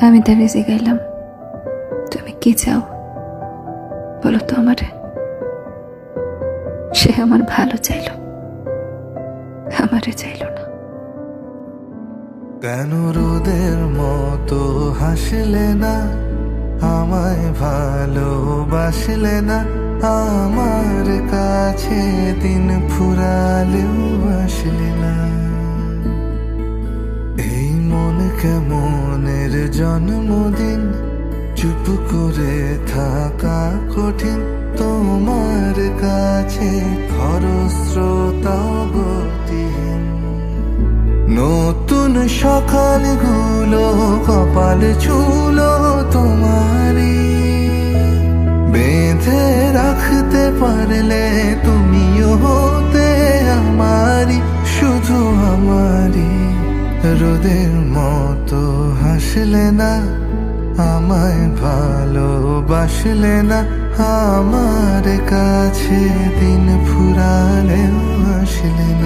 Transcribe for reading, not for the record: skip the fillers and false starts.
আমি তারে জিগাইলাম, তুমি কি চাও বলো তো আমারে। সে আমার ভালো চাইল, আমারে চাইল না। কেন রোদের মতো হাসলে না, আমায় ভালোবাসলে না, আমার কাছে দিন ফুরালেও আসলে না। এই মন কেমনের জন্মদিন, চুপ করে থাকা কঠিন, তোমার কাছে খরস্রোতাও গতিহীন। নতুন সকালগুলো কপাল ছুলো তোমারই, বেঁধে রাখতে পারলে তুমিও হতে আমারই, শুধু আমারই। রোদের মতো হাসলে না, আমায় ভালোবাসলে না, আমার কাছে দিন ফুরালেও আসলে না।